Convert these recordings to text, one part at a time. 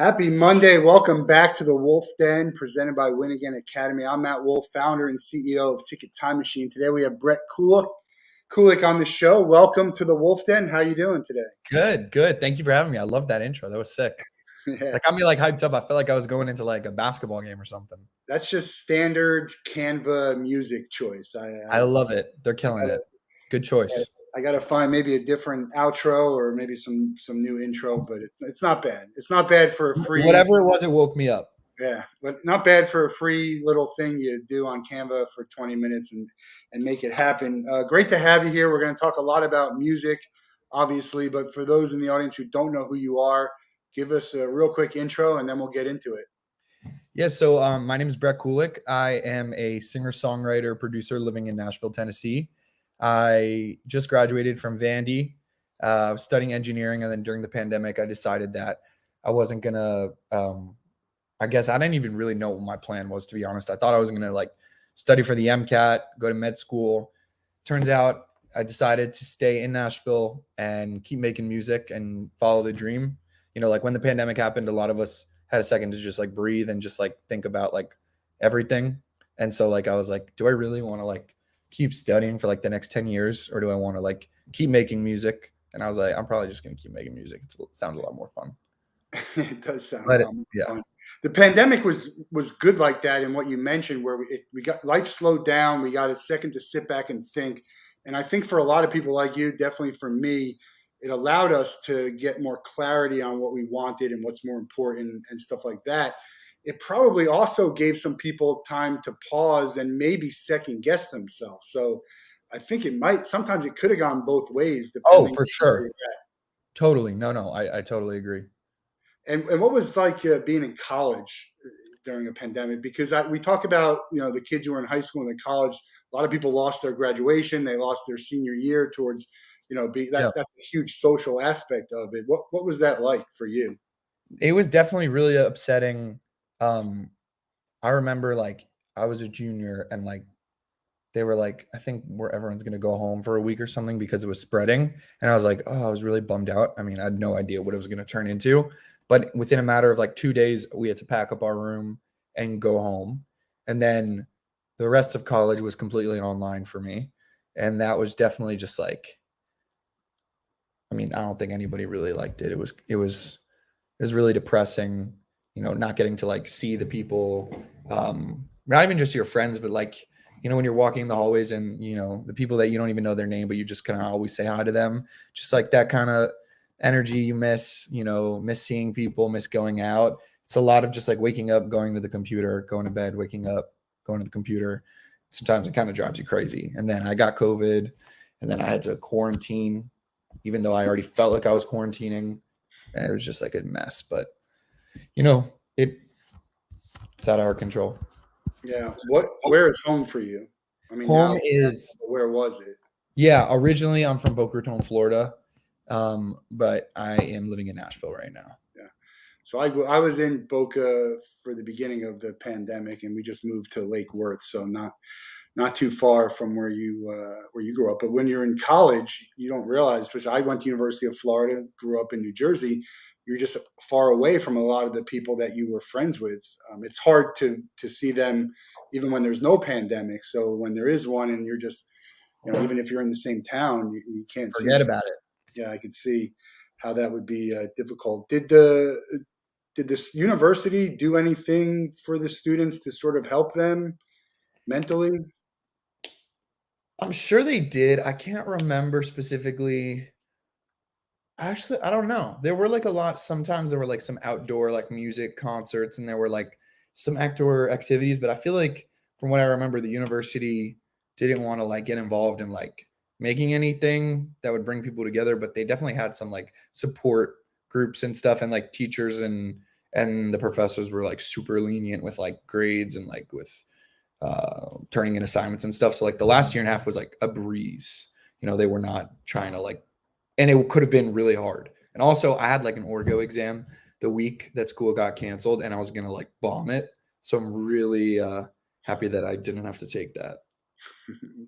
Happy Monday. Welcome back to the Wolff Den, presented by Win Again Academy. I'm Matt Wolff, founder and CEO of Ticket Time Machine. Today we have Brett Koolik on the show. Welcome to the Wolff Den. How you doing today? Good. Thank you for having me. I love that intro. That was sick. Yeah. That got me hyped up. I felt like I was going into a basketball game or something. That's just standard Canva music choice. I love it. They're killing it. Good choice. I got to find maybe a different outro or maybe some new intro, but it's not bad. It's not bad for a free. Whatever it was, it woke me up. Yeah, but not bad for a free little thing you do on Canva for 20 minutes and make it happen. Great to have you here. We're going to talk a lot about music, obviously, but for those in the audience who don't know who you are, give us a real quick intro and then we'll get into it. Yeah, so my name is Brett Koolik. I am a singer-songwriter, producer living in Nashville, Tennessee. I just graduated from Vandy, studying engineering, and then during the pandemic, I decided that I wasn't going to I guess I didn't even really know what my plan was, to be honest. I thought I was going to study for the MCAT, go to med school. Turns out I decided to stay in Nashville and keep making music and follow the dream. When the pandemic happened, a lot of us had a second to just breathe and just think about everything. And so I was like, do I really want to keep studying for the next 10 years, or do I want to keep making music? And I was like, I'm probably just going to keep making music. It sounds a lot more fun. It does sound a lot more fun. The pandemic was good like that, and what you mentioned, where we got life slowed down. We got a second to sit back and think. And I think for a lot of people like you, definitely for me, it allowed us to get more clarity on what we wanted and what's more important and stuff like that. It probably also gave some people time to pause and maybe second guess themselves. So I think sometimes it could have gone both ways. Oh, for sure. Totally. No, I totally agree. And what was being in college during a pandemic? Because we talk about, the kids who were in high school and in college, a lot of people lost their graduation. They lost their senior year towards, that's a huge social aspect of it. What was that like for you? It was definitely really upsetting. I remember I was a junior and they were I think where everyone's going to go home for a week or something because it was spreading. And I was like, oh, I was really bummed out. I mean, I had no idea what it was going to turn into. But within a matter of 2 days, we had to pack up our room and go home. And then the rest of college was completely online for me. And that was definitely just I don't think anybody really liked it. It was really depressing, not getting to see the people, not even just your friends, but when you're walking in the hallways and, the people that you don't even know their name, but you just kind of always say hi to them, just that kind of energy you miss, miss seeing people, miss going out. It's a lot of just waking up, going to the computer, going to bed, waking up, going to the computer. Sometimes it kind of drives you crazy. And then I got COVID and then I had to quarantine, even though I already felt like I was quarantining. And it was just a mess, but it's out of our control. Yeah. Where is home for you? Home is, where was it? Yeah. Originally I'm from Boca Raton, Florida. But I am living in Nashville right now. Yeah. So I was in Boca for the beginning of the pandemic, and we just moved to Lake Worth, so not too far from where you grew up. But when you're in college, you don't realize, because I went to University of Florida, grew up in New Jersey, you're just far away from a lot of the people that you were friends with. It's hard to see them even when there's no pandemic. So when there is one, and you're just, even if you're in the same town, you can't forget about it. Yeah, I could see how that would be difficult. Did this university do anything for the students to sort of help them mentally? I'm sure they did. I can't remember specifically. Actually, I don't know. There were a lot. Sometimes there were some outdoor music concerts, and there were some outdoor activities. But I feel from what I remember, the university didn't want to get involved in making anything that would bring people together, but they definitely had some support groups and stuff, and teachers and the professors were super lenient with grades and with turning in assignments and stuff. So the last year and a half was a breeze. They were not trying to and it could have been really hard. And also I had an orgo exam the week that school got canceled, and I was gonna bomb it. So I'm really happy that I didn't have to take that.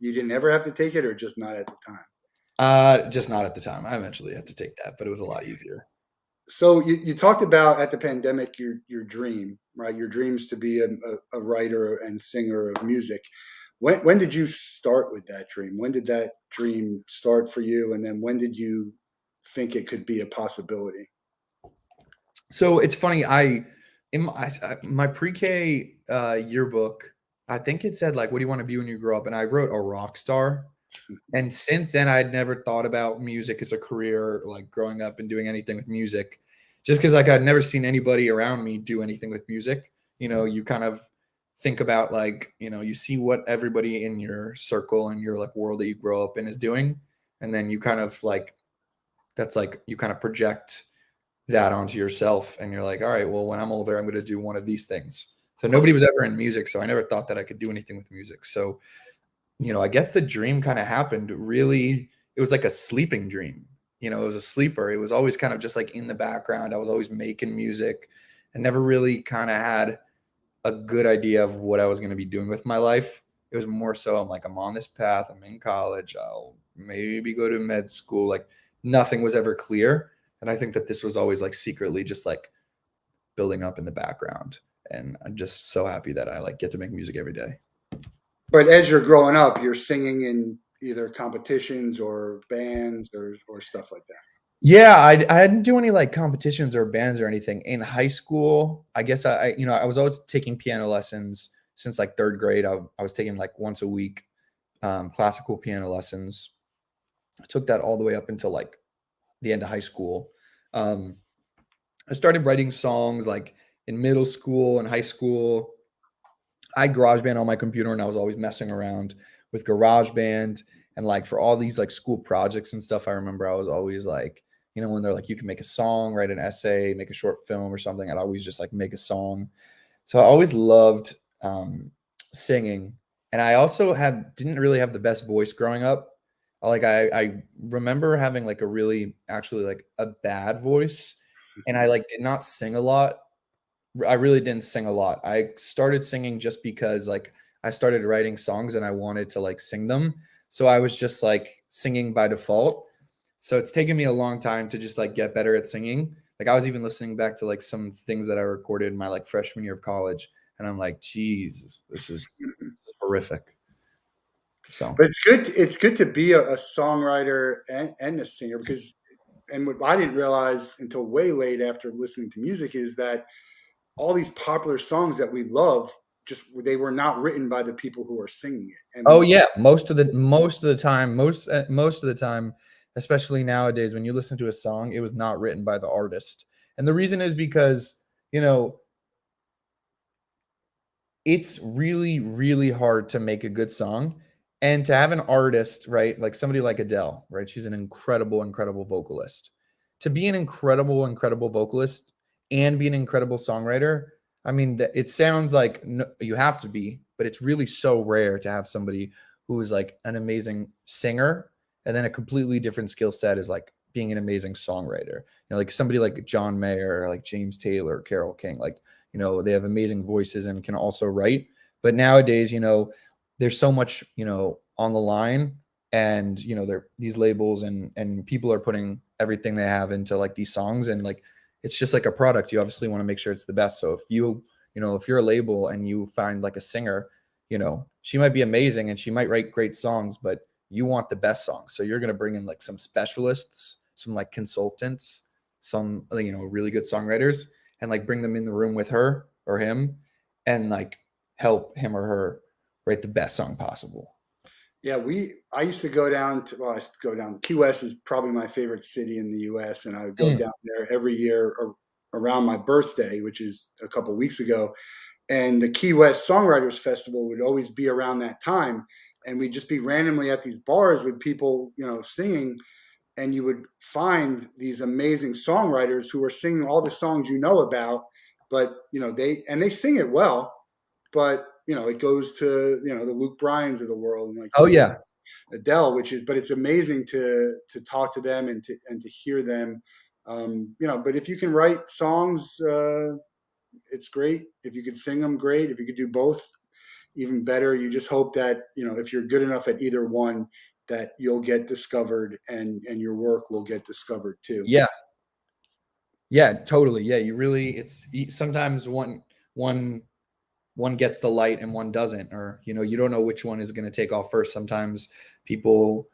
You didn't ever have to take it, or just not at the time? Just not at the time. I eventually had to take that, but it was a lot easier. So you talked about at the pandemic your dream, right? Your dreams to be a writer and singer of music. When did you start with that dream? When did that dream start for you? And then when did you think it could be a possibility? So it's funny. My pre-K yearbook, I think it said like, "What do you want to be when you grow up?" And I wrote a rock star. And since then, I'd never thought about music as a career, like growing up and doing anything with music, just because like I'd never seen anybody around me do anything with music. You kind of think about like, you see what everybody in your circle and your like world that you grow up in is doing, and then you kind of like that's like you kind of project that onto yourself, and you're like, all right, well, when I'm older, I'm going to do one of these things. So nobody was ever in music, so I never thought that I could do anything with music. So I guess the dream kind of happened really, it was like a sleeping dream. It was a sleeper. It was always kind of just like in the background. I was always making music. I never really kind of had a good idea of what I was going to be doing with my life. It was more so I'm like, I'm on this path. I'm in college. I'll maybe go to med school. Like nothing was ever clear. And I think that this was always like secretly just like building up in the background. And I'm just so happy that I like get to make music every day. But as you're growing up, you're singing in either competitions or bands or stuff like that. Yeah, I didn't do any like competitions or bands or anything in high school. I guess I was always taking piano lessons since like third grade. I was taking like once a week, classical piano lessons. I took that all the way up until like the end of high school. Um, I started writing songs like in middle school and high school. I had GarageBand on my computer, and I was always messing around with GarageBand. And like for all these like school projects and stuff, I remember I was always like, when they're like, you can make a song, write an essay, make a short film or something, I'd always just like make a song. So I always loved singing. And I also didn't really have the best voice growing up. Like I remember having like a really actually like a bad voice, and I like did not sing a lot. I really didn't sing a lot. I started singing just because like I started writing songs and I wanted to like sing them. So I was just like singing by default. So it's taken me a long time to just like get better at singing. Like I was even listening back to like some things that I recorded in my like freshman year of college, and I'm like, geez, this is horrific. So, But it's good to be a songwriter and a singer because, and what I didn't realize until way late after listening to music is that all these popular songs that we love just they were not written by the people who are singing it. oh yeah, most of the time, most of the time, especially nowadays, when you listen to a song, it was not written by the artist, and the reason is because it's really, really hard to make a good song and to have an artist, right? Like somebody like Adele, right? She's an incredible, incredible vocalist. To be an incredible, incredible vocalist and be an incredible songwriter, I mean, it sounds like you have to be, but it's really so rare to have somebody who is like an amazing singer and then a completely different skill set is like being an amazing songwriter. Like somebody like John Mayer, or like James Taylor, Carole King, like they have amazing voices and can also write. But nowadays, there's so much, on the line, and these labels and people are putting everything they have into like these songs, and like it's just like a product. You obviously want to make sure it's the best. So if if you're a label and you find like a singer, she might be amazing and she might write great songs, but you want the best songs. So you're going to bring in like some specialists, some like consultants, some really good songwriters, and like bring them in the room with her or him and like help him or her write the best song possible. Yeah, I used to go down to, well, I used to go down. Key West is probably my favorite city in the U.S., and I would go down there every year around my birthday, which is a couple weeks ago. And the Key West Songwriters Festival would always be around that time, and we'd just be randomly at these bars with people, singing, and you would find these amazing songwriters who are singing all the songs about, but they sing it well, but it goes to the Luke Bryans of the world, and like Oh yeah. Adele, but it's amazing to talk to them and to hear them. But if you can write songs, it's great. If you could sing them, great. If you could do both, even better. You just hope that if you're good enough at either one, that you'll get discovered and your work will get discovered too. Yeah. Yeah, totally. Yeah, you really, it's sometimes one gets the light and one doesn't, or you don't know which one is going to take off first. Sometimes people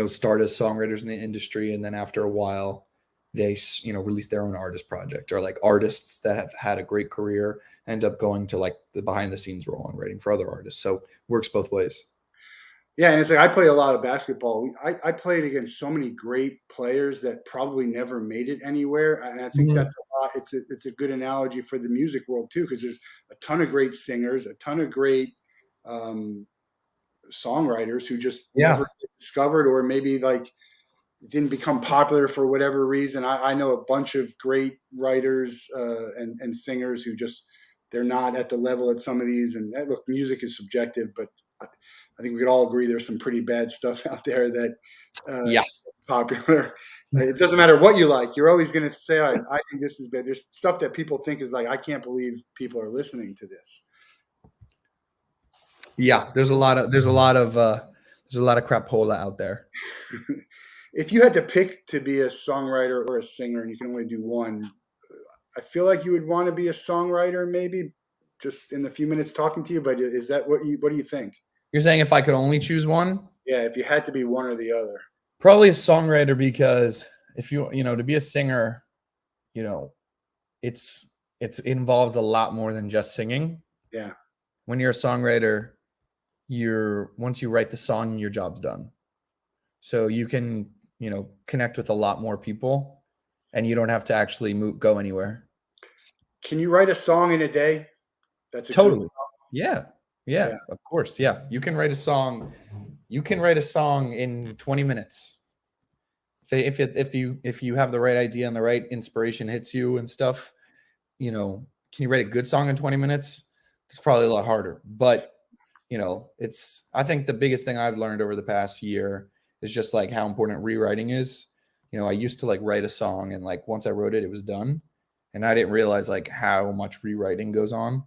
start as songwriters in the industry, and then after a while they release their own artist project, or like artists that have had a great career end up going to like the behind the scenes role and writing for other artists. So it works both ways. Yeah, and it's like I play a lot of basketball. I played against so many great players that probably never made it anywhere, and I think Mhm. that's a lot. It's a good analogy for the music world too, because there's a ton of great singers, a ton of great um, songwriters who just Yeah. never get discovered, or maybe like didn't become popular for whatever reason. I know a bunch of great writers and singers who just they're not at the level at some of these. And look, music is subjective, but I think we could all agree there's some pretty bad stuff out there that Yeah. popular. It doesn't matter what you like. You're always going to say, "All right, I think this is bad." There's stuff that people think is like, I can't believe people are listening to this. Yeah, there's a lot of crapola out there. If you had to pick to be a songwriter or a singer, and you can only do one, I feel like you would want to be a songwriter, maybe just in the few minutes talking to you. But is that what do you think? You're saying if I could only choose one? Yeah, if you had to be one or the other. Probably a songwriter, because if to be a singer, you know, it's it involves a lot more than just singing. Yeah. When you're a songwriter, you're once you write the song, your job's done. So you can, connect with a lot more people, and you don't have to actually go anywhere. Can you write a song in a day? That's a good Totally. song. Yeah. Yeah, Yeah. of course. Yeah. You can write a song in 20 minutes. If you have the right idea and the right inspiration hits you and stuff, can you write a good song in 20 minutes? It's probably a lot harder. But, I think the biggest thing I've learned over the past year is just like how important rewriting is. I used to like write a song, and like once I wrote it, it was done. And I didn't realize like how much rewriting goes on,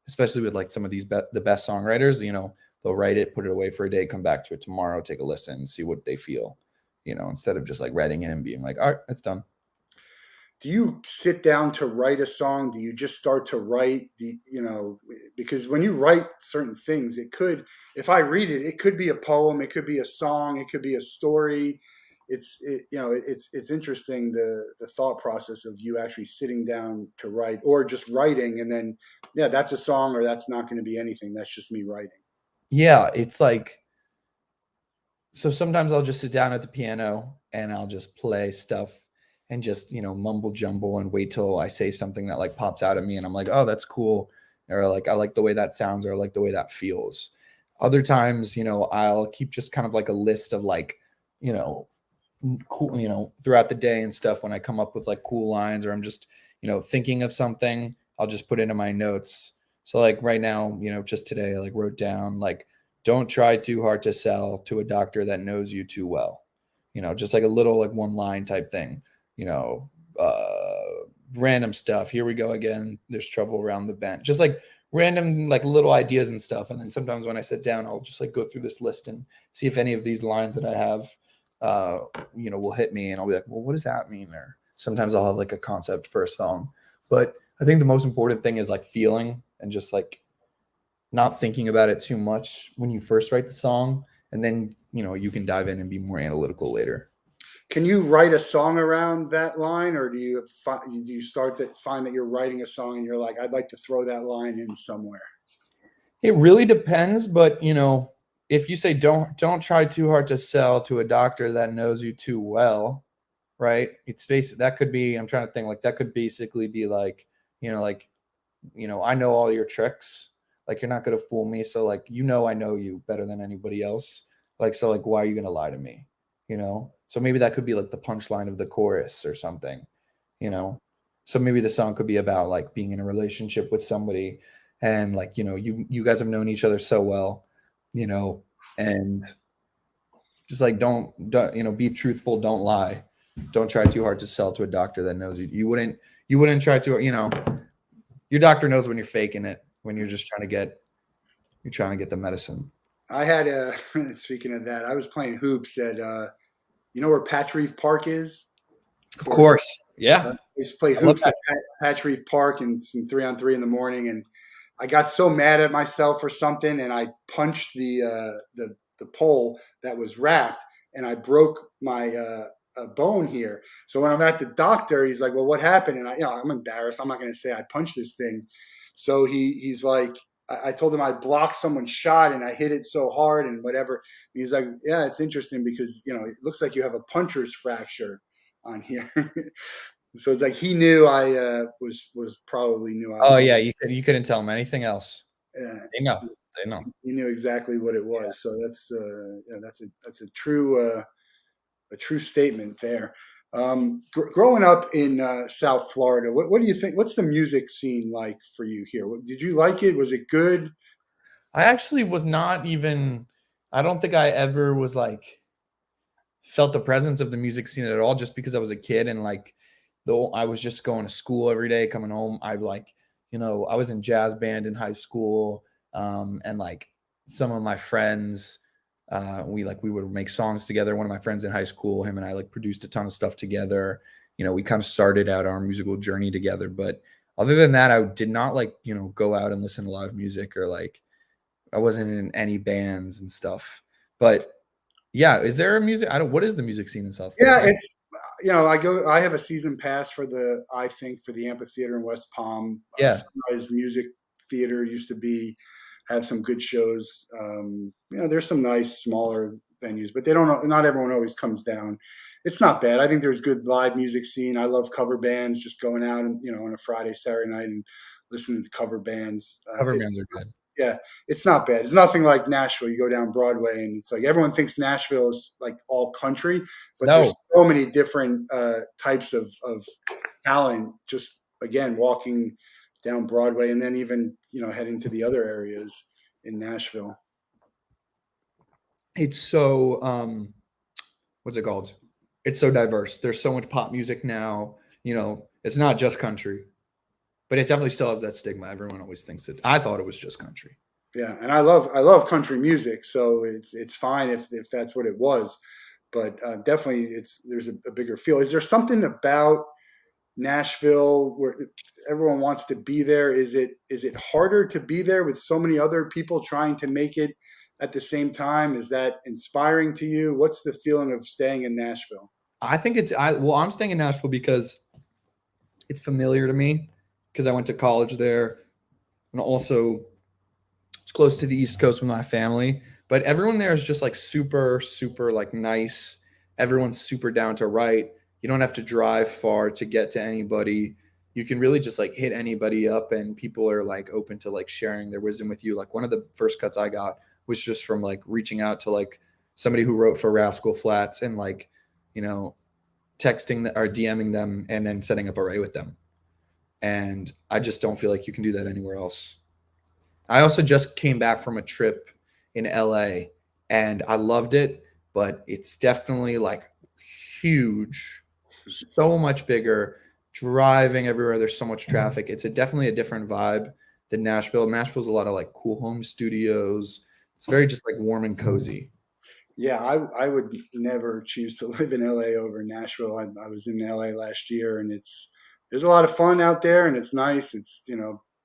especially with like some of the best songwriters. They'll write it, put it away for a day, come back to it tomorrow, take a listen, see what they feel, instead of just like writing it and being like, all right, it's done. Do you sit down to write a song? Do you just start to write because when you write certain things, if I read it, it could be a poem, it could be a song, it could be a story. It's interesting the thought process of you actually sitting down to write, or just writing, and then yeah, that's a song, or that's not going to be anything. That's just me writing. Yeah, it's like, so sometimes I'll just sit down at the piano and I'll just play stuff and just, mumble jumble and wait till I say something that like pops out at me and I'm like, oh, that's cool. Or like, I like the way that sounds, or I like the way that feels. Other times, I'll keep just kind of like a list of like, you know, cool, throughout the day and stuff. When I come up with like cool lines, or I'm just, thinking of something, I'll just put it in my notes. So like right now, just today, I like wrote down like, don't try too hard to sell to a doctor that knows you too well. Just like a little like one line type thing, you know, random stuff. Here we go again. There's trouble around the bend. Just like random, like little ideas and stuff. And then sometimes when I sit down, I'll just like go through this list and see if any of these lines that I have, will hit me. And I'll be like, well, what does that mean? Or sometimes I'll have like a concept for a song. But I think the most important thing is like feeling, and just like not thinking about it too much when you first write the song, and then you can dive in and be more analytical later. Can you write a song around that line, or do you start to find that you're writing a song and you're like, I'd like to throw that line in somewhere? It really depends, but if you say don't try too hard to sell to a doctor that knows you too well, right? It's basic. That could be, I'm trying to think, like that could basically be like, like, I know all your tricks. Like you're not gonna fool me. So like, I know you better than anybody else. Like, so like, why are you gonna lie to me? So maybe that could be like the punchline of the chorus or something, you know. So maybe the song could be about like being in a relationship with somebody, and like, you guys have known each other so well, you know, and just like don't be truthful, don't lie, don't try too hard to sell to a doctor that knows you. You wouldn't try to, your doctor knows when you're faking it, when you're trying to get the medicine. I had a speaking of that, I was playing hoops at you know where Patch Reef Park is? Of course. Yeah. I used to play I love hoops that. at Patch Reef Park and some 3-on-3 in the morning, and I got so mad at myself for something, and I punched the pole that was wrapped, and I broke my a bone here. So when I'm at the doctor, he's like, "Well, what happened?" And I'm embarrassed. I'm not going to say I punched this thing. So he's like, I told him I blocked someone's shot and I hit it so hard and whatever. And he's like, "Yeah, it's interesting because it looks like you have a puncher's fracture on here." So it's like he knew I was probably knew I Oh was. yeah, you couldn't tell them anything else. Yeah, They know. They know. he knew exactly what it Yeah. was. So that's a true statement there. Growing up in South Florida, what do you think? What's the music scene like for you here? Did you like it? Was it good? I actually was not even I don't think I ever was like felt the presence of the music scene at all just because I was a kid and like though I was just going to school every day, coming home. I like, I was in jazz band in high school. And like some of my friends, we would make songs together. One of my friends in high school, him and I like produced a ton of stuff together. We kind of started out our musical journey together. But other than that, I did not like, go out and listen to live music or like I wasn't in any bands and stuff. But yeah, is there a music? What is the music scene in South Yeah, Florida? it's I have a season pass for the amphitheater in West Palm. Yeah. Sunrise Music Theater used to have some good shows. There's some nice smaller venues, but they don't. Not everyone always comes down. It's not bad. I think there's good live music scene. I love cover bands. Just going out and on a Friday, Saturday night and listening to cover bands. Cover bands are good. Yeah, it's not bad. It's nothing like Nashville. You go down Broadway, and it's like everyone thinks Nashville is like all country, but No. there's so many different types of talent. Just again, walking down Broadway, and then even heading to the other areas in Nashville. It's so what's it called? It's so diverse. There's so much pop music now. It's not just country, but it definitely still has that stigma. Everyone always thinks it. I thought it was just country. Yeah, and I love country music, so it's fine if that's what it was, but definitely there's a bigger feel. Is there something about Nashville where everyone wants to be there? Is it harder to be there with so many other people trying to make it at the same time? Is that inspiring to you? What's the feeling of staying in Nashville? I think I'm staying in Nashville because it's familiar to me because I went to college there and also it's close to the East Coast with my family. But everyone there is just like super, super like nice. Everyone's super down to write. You don't have to drive far to get to anybody. You can really just like hit anybody up and people are like open to like sharing their wisdom with you. Like one of the first cuts I got was just from like reaching out to like somebody who wrote for Rascal Flatts and like, texting or DMing them and then setting up a write with them. And I just don't feel like you can do that anywhere else. I also just came back from a trip in LA and I loved it, but it's definitely like huge, so much bigger, driving everywhere. There's so much traffic. It's definitely a different vibe than Nashville. Nashville's a lot of like cool home studios. It's very just like warm and cozy. Yeah, I would never choose to live in LA over Nashville. I was in LA last year, and there's a lot of fun out there, and it's nice. It's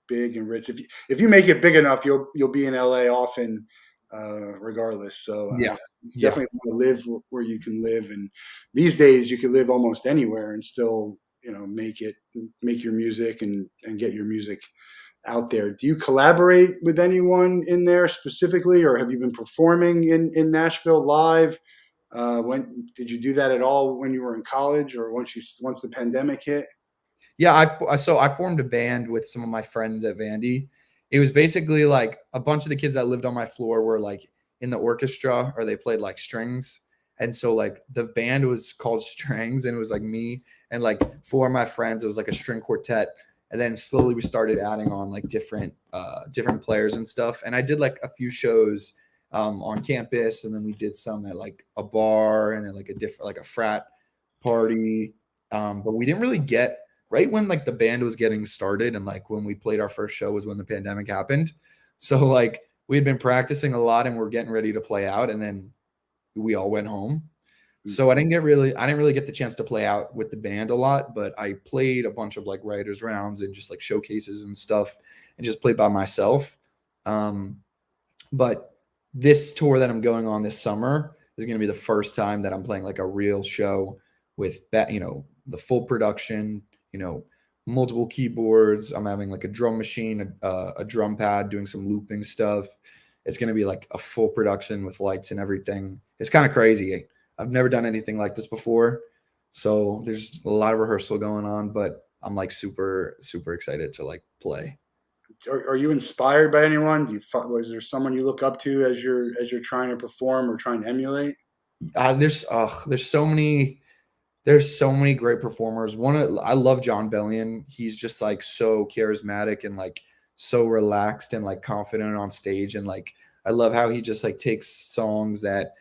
big and rich. If you make it big enough, you'll be in LA often, regardless. So Yeah. definitely want to live where you can live, and these days you can live almost anywhere and still make your music and get your music out there. Do you collaborate with anyone in there specifically, or have you been performing in Nashville live? When did you do that at all when you were in college, or once the pandemic hit? Yeah, I formed a band with some of my friends at Vandy. It was basically like a bunch of the kids that lived on my floor were like in the orchestra or they played like strings. And so like the band was called Strings and it was like me and like four of my friends. It was like a string quartet. And then slowly we started adding on like different players and stuff. And I did like a few shows on campus, and then we did some at like a bar and at like a frat party. But we didn't really get right when like the band was getting started and like when we played our first show was when the pandemic happened. So like we had been practicing a lot and we're getting ready to play out, and then we all went home. So I didn't really get the chance to play out with the band a lot, but I played a bunch of like writers rounds and just like showcases and stuff and just played by myself. But this tour that I'm going on this summer is going to be the first time that I'm playing like a real show with that, the full production, multiple keyboards. I'm having like a drum machine, a drum pad, doing some looping stuff. It's going to be like a full production with lights and everything. It's kind of crazy. I've never done anything like this before. So there's a lot of rehearsal going on, but I'm like super, super excited to like play. Are you inspired by anyone? Was there someone you look up to as you're trying to perform or trying to emulate? There's so many great performers. I love John Bellion. He's just like so charismatic and like so relaxed and like confident on stage. And like I love how he just like takes songs that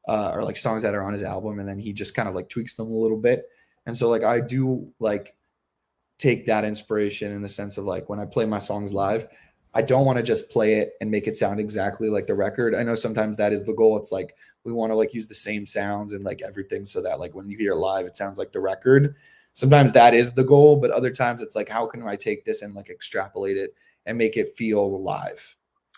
or like songs that are on his album, and then he just kind of like tweaks them a little bit. And so like I do like take that inspiration in the sense of like when I play my songs live, I don't want to just play it and make it sound exactly like the record. I know sometimes that is the goal. It's like we want to like use the same sounds and like everything so that like when you hear it live, it sounds like the record. Sometimes that is the goal, but other times it's like, how can I take this and like extrapolate it and make it feel live,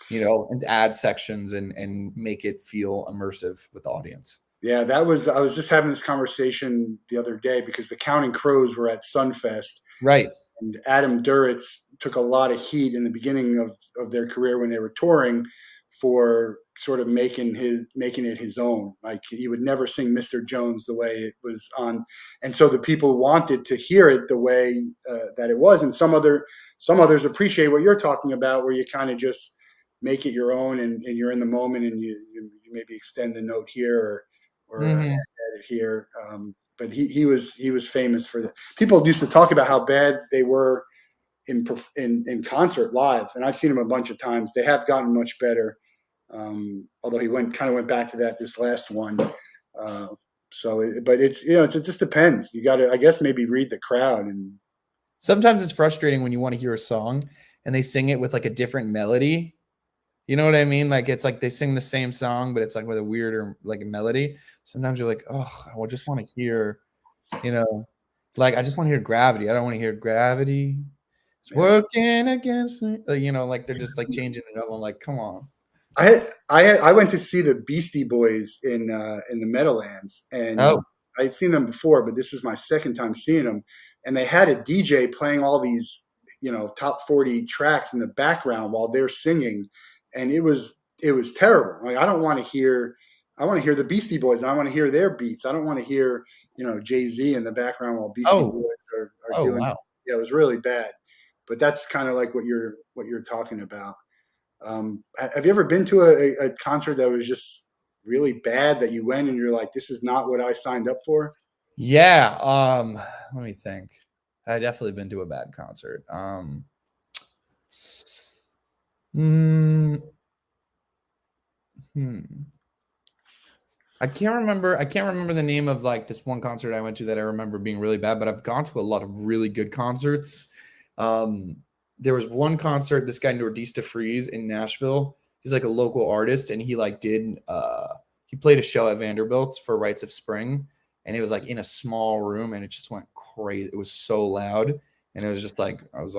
and add sections and make it feel immersive with the audience. Yeah, I was just having this conversation the other day because the Counting Crows were at Sunfest. Right. And Adam Duritz took a lot of heat in the beginning of their career when they were touring for sort of making it his own. Like he would never sing Mr. Jones the way it was on, and so the people wanted to hear it the way that it was. And some others appreciate what you're talking about, where you kind of just make it your own and you're in the moment and you maybe extend the note here or add it here. But he was famous for that. People used to talk about how bad they were in concert live, and I've seen him a bunch of times. They have gotten much better, although he went back to that this last one. But it just depends. You got to, I guess, maybe read the crowd. And sometimes it's frustrating when you want to hear a song and they sing it with like a different melody. You know what I mean? Like it's like they sing the same song, but it's like with a weirder like a melody. Sometimes you're like, oh, I just want to hear, like I just want to hear Gravity. I don't want to hear Gravity. It's working against me. Like they're just like changing it up. I'm like, come on. I went to see the Beastie Boys in the Meadowlands, and I'd seen them before, but this was my second time seeing them. And they had a DJ playing all these top 40 tracks in the background while they're singing. And it was terrible. Like I want to hear the Beastie Boys, and I want to hear their beats. I don't want to hear Jay-Z in the background while Beastie Boys are doing. Wow. Yeah, it was really bad. But that's kind of like what you're talking about. Have you ever been to a concert that was just really bad that you went and you're like, this is not what I signed up for? Yeah. Let me think. I definitely been to a bad concert. I can't remember the name of like this one concert I went to that I remember being really bad, but I've gone to a lot of really good concerts. There was one concert, this guy Nordista Freeze in Nashville. He's like a local artist, and he like he played a show at Vanderbilt for Rites of Spring, and it was like in a small room, and it just went crazy. It was so loud, and it was just like it was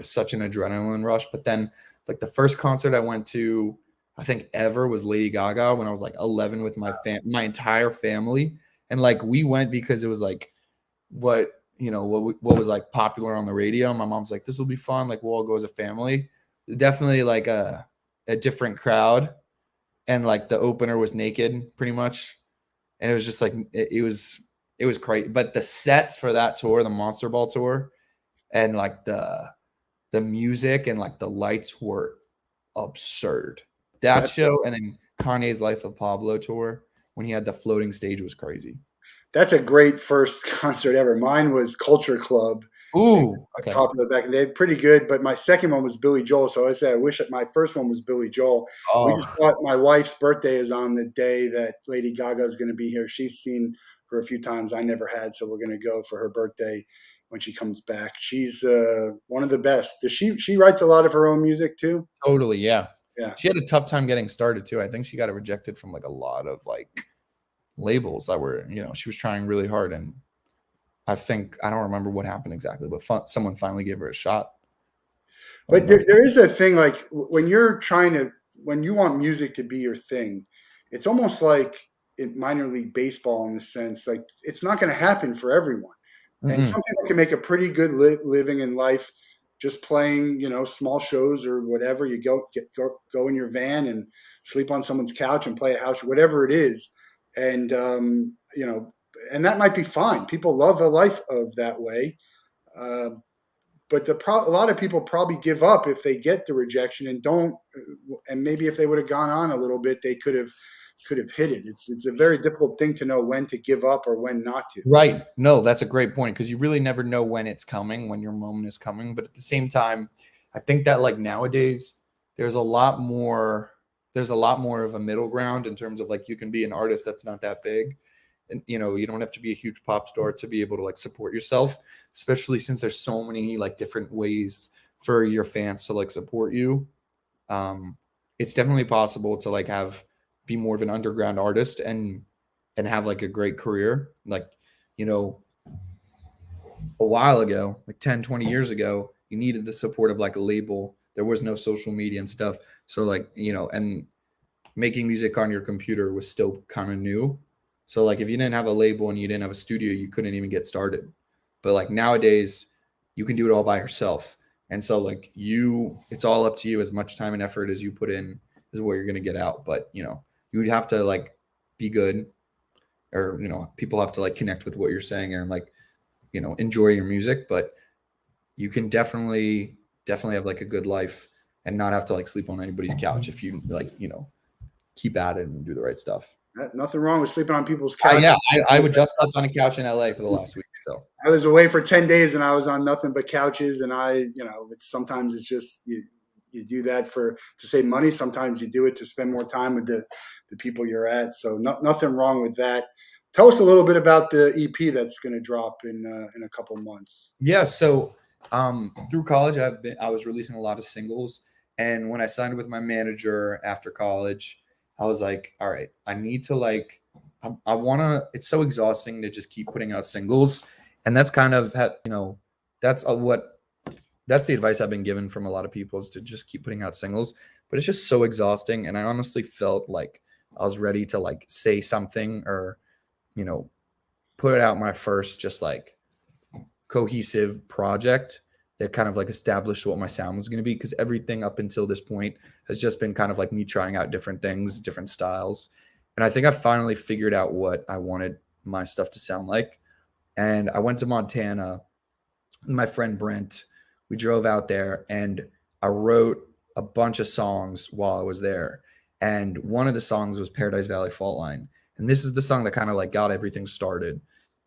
such an adrenaline rush. But then like the first concert I went to, I think ever, was Lady Gaga when I was like 11 with my entire family. And like we went because it was like what was like popular on the radio. My mom's like, this will be fun. Like we'll all go as a family. Definitely like a different crowd. And like the opener was naked pretty much. And it was just like, it was crazy. But the sets for that tour, the Monster Ball tour, and like the music and like the lights were absurd. That show, and then Kanye's Life of Pablo tour when he had the floating stage was crazy. That's a great first concert ever. Mine was Culture Club. Ooh, okay. Popular back in the day, pretty good. But my second one was Billy Joel. So I said I wish my first one was Billy Joel. Oh. We just thought my wife's birthday is on the day that Lady Gaga is going to be here. She's seen her a few times. I never had, so we're going to go for her birthday when she comes back. She's one of the best. She writes a lot of her own music too? Totally, yeah. Yeah. She had a tough time getting started too. I think she got rejected from like a lot of like labels that were, she was trying really hard. And I don't remember what happened exactly, but someone finally gave her a shot. But there is a thing, like when you want music to be your thing, it's almost like in minor league baseball in the sense, like it's not going to happen for everyone. And some people can make a pretty good living in life just playing, small shows or whatever. You go in your van and sleep on someone's couch and play a house, whatever it is. And, and that might be fine. People love a life of that way. But a lot of people probably give up if they get the rejection and don't. And maybe if they would have gone on a little bit, they could have hit it. It's a very difficult thing to know when to give up or when not to. Right. No, that's a great point, because you really never know when it's coming, when your moment is coming. But at the same time, I think that like nowadays there's a lot more of a middle ground in terms of like you can be an artist that's not that big. And you don't have to be a huge pop star to be able to like support yourself, especially since there's so many like different ways for your fans to like support you. It's definitely possible to like be more of an underground artist and have like a great career. Like, a while ago, like 10, 20 years ago, you needed the support of like a label. There was no social media and stuff. So like, and making music on your computer was still kind of new. So like if you didn't have a label and you didn't have a studio, you couldn't even get started. But like nowadays, you can do it all by yourself. And so like it's all up to you. As much time and effort as you put in is what you're going to get out. But, you would have to like be good, or, people have to like connect with what you're saying and like, enjoy your music. But you can definitely have like a good life and not have to like sleep on anybody's couch if you like, keep at it and do the right stuff. Nothing wrong with sleeping on people's couches. Yeah, I would just slept on a couch in LA for the last week. So I was away for 10 days and I was on nothing but couches. And sometimes it's just you do that to save money. Sometimes you do it to spend more time with the people you're at. So nothing wrong with that. Tell us a little bit about the EP that's going to drop in a couple months. Yeah. So through college, I was releasing a lot of singles. And when I signed with my manager after college, I was like, all right, I need to like, I want to, it's so exhausting to just keep putting out singles. And that's kind of, that's the advice I've been given from a lot of people, is to just keep putting out singles. But it's just so exhausting. And I honestly felt like I was ready to like say something, or, put out my first just like cohesive project that kind of like established what my sound was going to be. Because everything up until this point has just been kind of like me trying out different things, different styles. And I think I finally figured out what I wanted my stuff to sound like. And I went to Montana with my friend Brent. We drove out there and I wrote a bunch of songs while I was there. And one of the songs was Paradise Valley Fault Line. And this is the song that kind of like got everything started.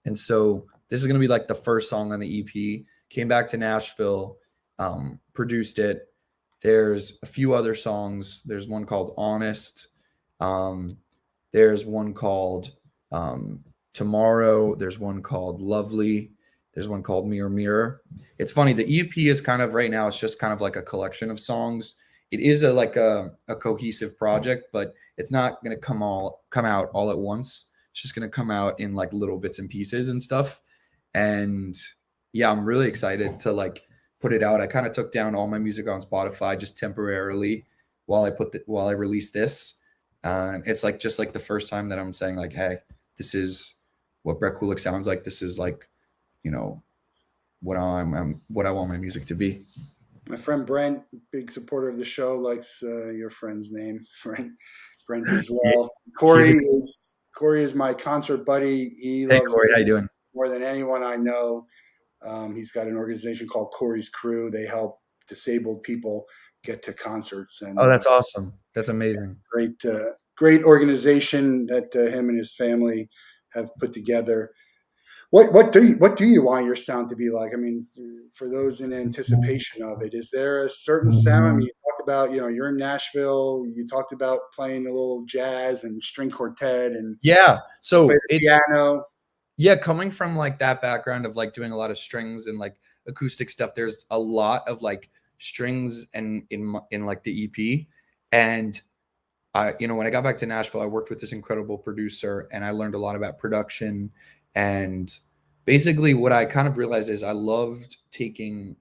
And so this is going to be like the first song on the EP. Came back to Nashville, produced it. There's a few other songs. There's one called Honest. There's one called Tomorrow. There's one called Lovely. There's one called Mirror Mirror. It's funny. The EP is kind of right now, it's just kind of like a collection of songs. It is a cohesive project, but it's not going to come out all at once. It's just going to come out in like little bits and pieces and stuff. And yeah, I'm really excited to like put it out. I kind of took down all my music on Spotify just temporarily while I released this. It's like just like the first time that I'm saying like, hey, this is what Brett Koolik sounds like. This is like, what I want my music to be. My friend Brent, big supporter of the show, likes your friend's name, right? Brent as well. Corey is my concert buddy. Hey Corey, how you doing? More than anyone I know. He's got an organization called Corey's Crew. They help disabled people get to concerts. And oh, that's awesome. That's amazing. Great organization that him and his family have put together. What do you want your sound to be like? I mean, for those in anticipation of it, is there a certain sound? I mean, you talked about, you're in Nashville. You talked about playing a little jazz and string quartet and so piano. Yeah, coming from like that background of like doing a lot of strings and like acoustic stuff, there's a lot of like strings and in like the EP, and when I got back to Nashville, I worked with this incredible producer and I learned a lot about production. And basically what I kind of realized is I loved taking,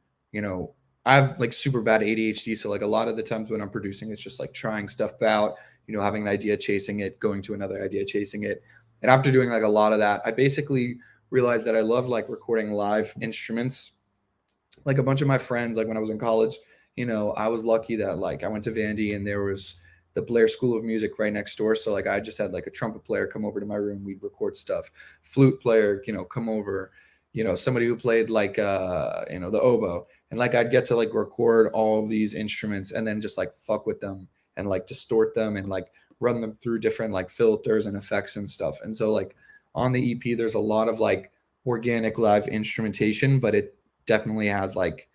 I have like super bad ADHD. So like a lot of the times when I'm producing, it's just like trying stuff out, having an idea, chasing it, going to another idea, chasing it. And after doing like a lot of that, I basically realized that I love like recording live instruments. Like a bunch of my friends, like when I was in college, I was lucky that like I went to Vandy and there was the Blair School of Music right next door. So like I just had like a trumpet player come over to my room, we'd record stuff, flute player, come over, somebody who played like the oboe. And like I'd get to like record all of these instruments and then just like fuck with them and like distort them and like run them through different like filters and effects and stuff. And so like on the EP, there's a lot of like organic live instrumentation, but it definitely has like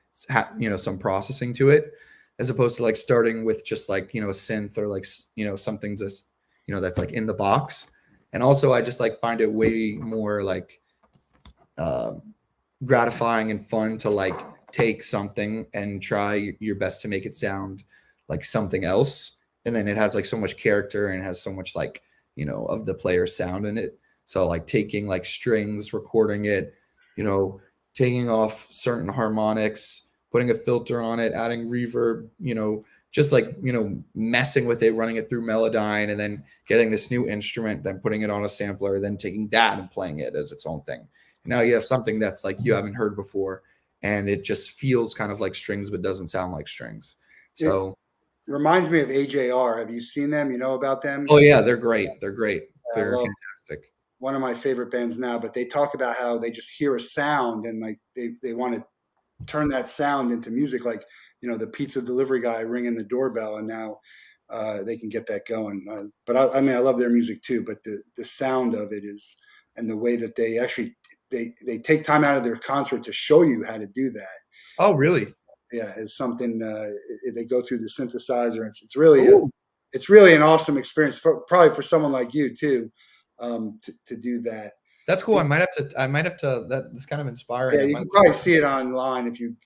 some processing to it, as opposed to like starting with just like a synth or like something just that's like in the box. And also I just like find it way more like gratifying and fun to like take something and try your best to make it sound like something else, and then it has like so much character and it has so much like of the player's sound in it. So like taking like strings, recording it, taking off certain harmonics, putting a filter on it, adding reverb, just like, messing with it, running it through Melodyne, and then getting this new instrument, then putting it on a sampler, then taking that and playing it as its own thing. And now you have something that's like you haven't heard before, and it just feels kind of like strings, but doesn't sound like strings. So it reminds me of AJR. Have you seen them? You know about them? Oh yeah, they're great. They're great. They're fantastic. One of my favorite bands now, but they talk about how they just hear a sound and like they want to turn that sound into music, like the pizza delivery guy ringing the doorbell, and now they can get that going. But I mean, I love their music too, but the sound of it is, and the way that they actually they take time out of their concert to show you how to do that. Oh really? Yeah, it's something they go through the synthesizer. It's really an awesome experience, probably for someone like you too, to do that. That's cool. I might have to. That's kind of inspiring. Yeah, you can probably see it online if you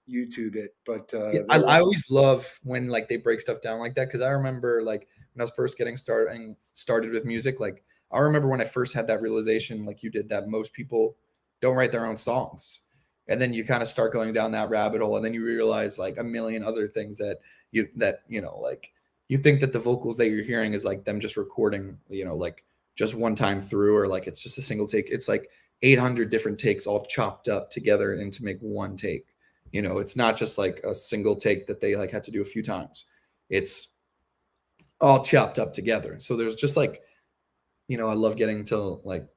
YouTube it. But I always love when like they break stuff down like that, because I remember like when I was first getting started with music. Like I remember when I first had that realization, like you did, that most people don't write their own songs, and then you kind of start going down that rabbit hole, and then you realize like a million other things that like you think that the vocals that you're hearing is like them just recording, like just one time through, or like it's just a single take. It's like 800 different takes all chopped up together and to make one take. It's not just like a single take that they like had to do a few times. It's all chopped up together. So there's just like, I love getting to like,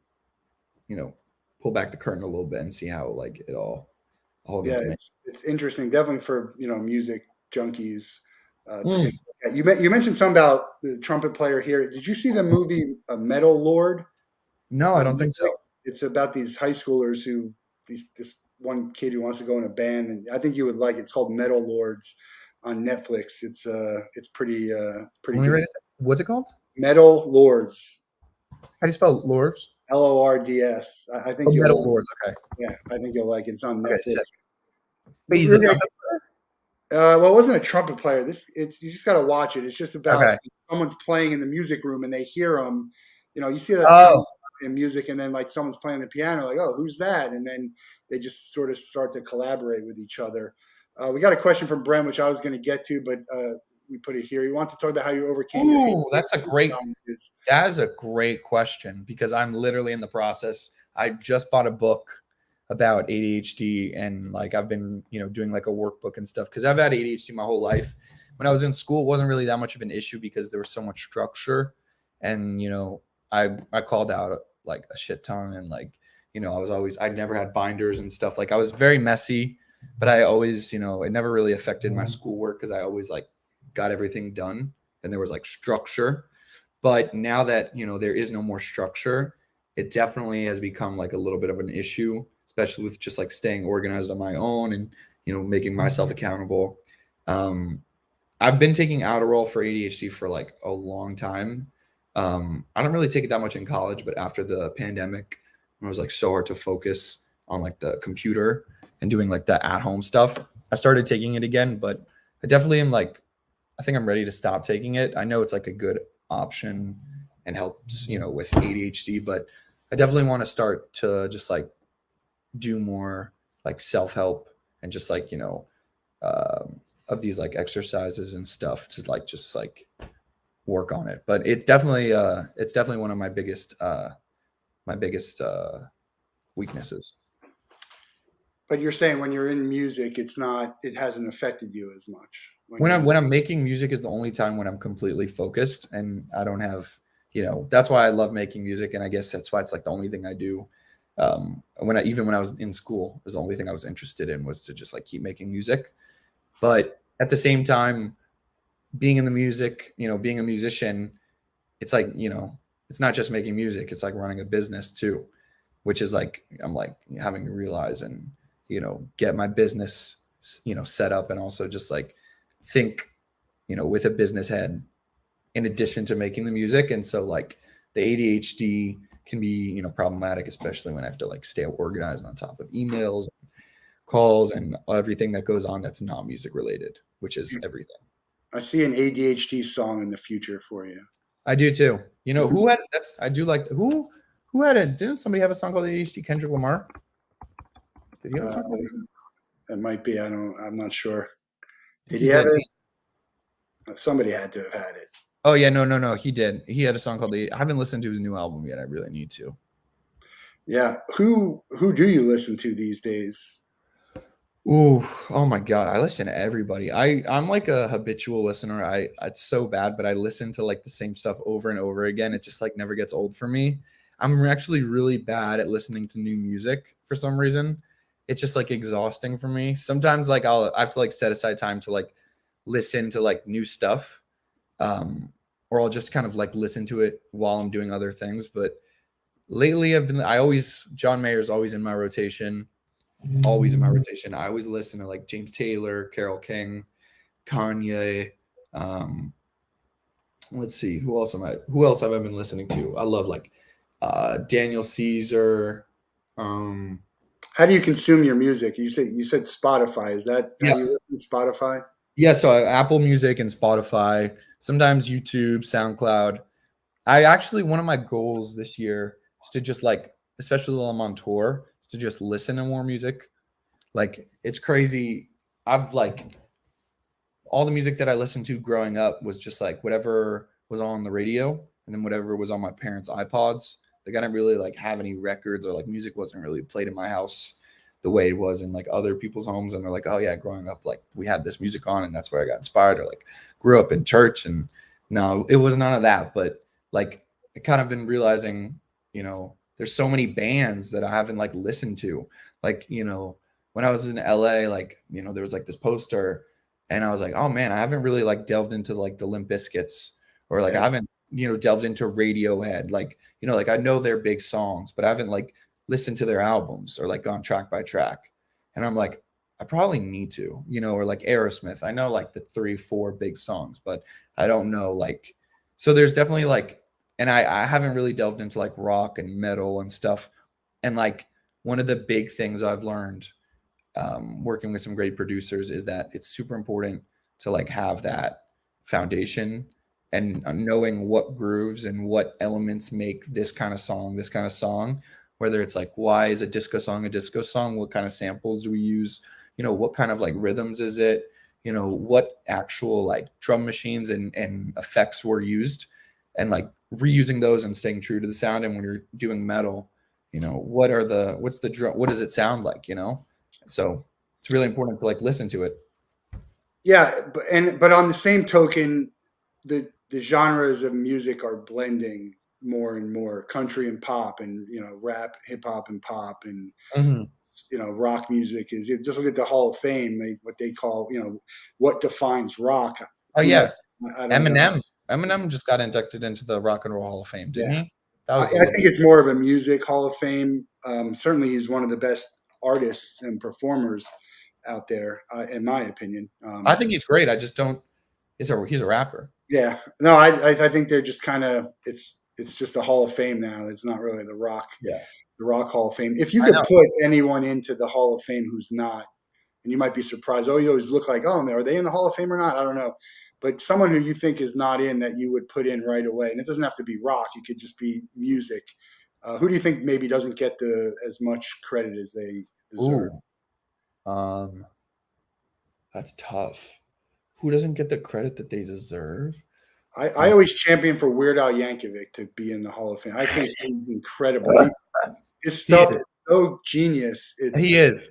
pull back the curtain a little bit and see how like it all gets made. It's interesting, definitely for music junkies. You mentioned something about the trumpet player here. Did you see the movie Metal Lord? No, I don't think so. It's about these high schoolers this one kid who wants to go in a band, and I think you would like it. It's called Metal Lords on Netflix. It's pretty good. What's it called? Metal Lords. How do you spell Lords? Lords. I think you'll Metal Lords. Okay. Yeah, I think you'll like it. It's on Netflix. Wait, he's a trumpet player? Well, it wasn't a trumpet player. You just got to watch it. It's just about someone's playing in the music room and they hear them. You see that in music, and then like someone's playing the piano, like, oh, who's that? And then they just sort of start to collaborate with each other. We got a question from Brent, which I was going to get to, but we put it here. You want to talk about how you overcame it? That is a great question, because I'm literally in the process. I just bought a book about ADHD, and like I've been doing like a workbook and stuff, because I've had ADHD my whole life. When I was in school, it wasn't really that much of an issue because there was so much structure, and I called out like a shit ton, and like I never had binders and stuff. Like I was very messy, but I always it never really affected my schoolwork because I always like got everything done and there was like structure. But now that there is no more structure, it definitely has become like a little bit of an issue, especially with just like staying organized on my own and making myself accountable. I've been taking Adderall for ADHD for like a long time. I don't really take it that much in college, but after the pandemic, when it was like so hard to focus on like the computer and doing like the at-home stuff, I started taking it again. But I definitely am like I think I'm ready to stop taking it. I know it's like a good option and helps, with ADHD, but I definitely want to start to just like do more like self-help and just like, of these like exercises and stuff to like just like work on it. But it's definitely one of my biggest weaknesses. But you're saying when you're in music, it hasn't affected you as much. When I'm making music is the only time when I'm completely focused and I don't have, that's why I love making music. And I guess that's why it's like the only thing I do. Even when I was in school, was the only thing I was interested in was to just like keep making music. But at the same time, being in the music, being a musician, it's like, it's not just making music, it's like running a business too, which is like, I'm like having to realize and, get my business, set up and also just like think, with a business head in addition to making the music. And so like the ADHD can be, problematic, especially when I have to like stay organized on top of emails, calls, and everything that goes on that's not music related, which is everything. I see an ADHD song in the future for you. I do too. Who had that's I do like who had a didn't somebody have a song called ADHD? Kendrick Lamar? Did he have a song called ADHD? It might be. I'm not sure. Did he have it? Somebody had to have had it. Oh yeah, no. He did. He had a song called I haven't listened to his new album yet. I really need to. Yeah. Who do you listen to these days? Ooh, oh my God. I listen to everybody. I'm like a habitual listener. It's so bad, but I listen to like the same stuff over and over again. It just like never gets old for me. I'm actually really bad at listening to new music for some reason. It's just like exhausting for me. Sometimes like I have to like set aside time to like listen to like new stuff. Or I'll just kind of like listen to it while I'm doing other things. But lately John Mayer's always in my rotation. Always in my rotation. I always listen to like James Taylor, Carole King, Kanye. Let's see, who else have I been listening to? I love like Daniel Caesar. How do you consume your music? You said Spotify. Is that how you listen to Spotify? Yeah, so Apple Music and Spotify, sometimes YouTube, SoundCloud. One of my goals this year is to just like, especially while I'm on tour, is to just listen to more music. Like it's crazy. I've like all the music that I listened to growing up was just like whatever was on the radio and then whatever was on my parents' iPods. Like I didn't really like have any records or like music wasn't really played in my house the way it was in like other people's homes. And they're like, oh yeah, growing up, like we had this music on and that's where I got inspired, or like grew up in church. And no, it was none of that. But like I kind of been realizing, there's so many bands that I haven't like listened to. Like, when I was in LA, like, there was like this poster and I was like, oh man, I haven't really like delved into like the Limp Bizkits, or like I haven't, delved into Radiohead. Like, like I know their big songs, but I haven't like listened to their albums or like gone track by track. And I'm like, I probably need to, or like Aerosmith. I know like the 3-4 big songs, but I don't know like, so there's definitely like, and I haven't really delved into like rock and metal and stuff. And like one of the big things I've learned working with some great producers is that it's super important to like have that foundation and knowing what grooves and what elements make this kind of song, whether it's like, why is a disco song a disco song? What kind of samples do we use? What kind of like rhythms is it? What actual like drum machines and effects were used, and like reusing those and staying true to the sound. And when you're doing metal, what's the drum? What does it sound like? So it's really important to like listen to it. Yeah, but on the same token, the genres of music are blending more and more, country and pop, and rap, hip hop, and pop, and rock music is. Just look at the Hall of Fame. What they call what defines rock. Oh yeah, Eminem just got inducted into the Rock and Roll Hall of Fame, didn't he? I think it's more of a music Hall of Fame. Certainly, he's one of the best artists and performers out there, in my opinion. I think he's great. I just don't. He's a rapper. Yeah, no, I think they're just kind of it's just a Hall of Fame now. It's not really the Rock Hall of Fame. If you could put anyone into the Hall of Fame who's not and you might be surprised. Oh, you always look like, oh, are they in the Hall of Fame or not? I don't know. But someone who you think is not in that you would put in right away, and it doesn't have to be rock. It could just be music. Who do you think maybe doesn't get as much credit as they deserve? Ooh, that's tough. Who doesn't get the credit that they deserve? I always champion for Weird Al Yankovic to be in the Hall of Fame. I think he's incredible. His stuff is so genius. He is.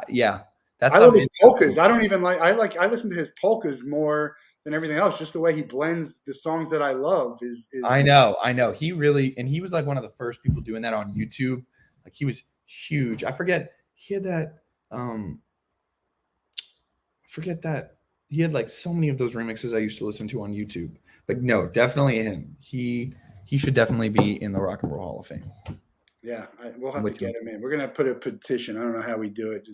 Yeah, I love his polkas. I listen to his polkas more than everything else. Just the way he blends the songs that I love is. I know. He really, and he was like one of the first people doing that on YouTube. Like he was huge. I forget he had that. He had like so many of those remixes I used to listen to on YouTube. But no, definitely him. He should definitely be in the Rock and Roll Hall of Fame. Yeah, we'll have to get him in. We're gonna put a petition. I don't know how we do it.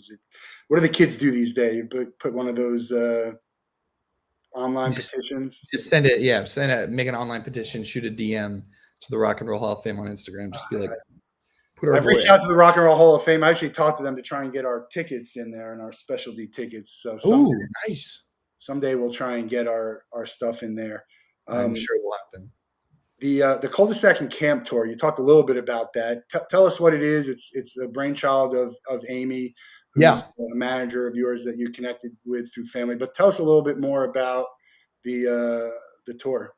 What do the kids do these days? Put one of those online petitions. Just send it. Yeah, make an online petition. Shoot a DM to the Rock and Roll Hall of Fame on Instagram. Just be like, I've reached out to the Rock and Roll Hall of Fame. I actually talked to them to try and get our tickets in there and our specialty tickets. So nice. Someday we'll try and get our stuff in there. I'm sure it will happen. The Culdesac and Camp Tour. You talked a little bit about that. Tell us what it is. It's a brainchild of Amy, who's a manager of yours that you connected with through family. But tell us a little bit more about the tour.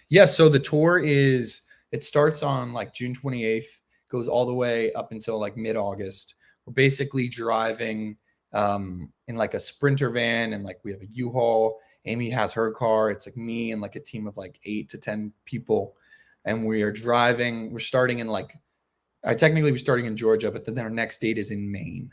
Yeah, so the tour it starts on like June 28th, goes all the way up until like mid-August. We're basically driving in like a Sprinter van, and like we have a U-Haul. Amy has her car. It's like me and like a team of like 8 to 10 people. And we are driving. We're starting in technically we're starting in Georgia, but then our next date is in Maine.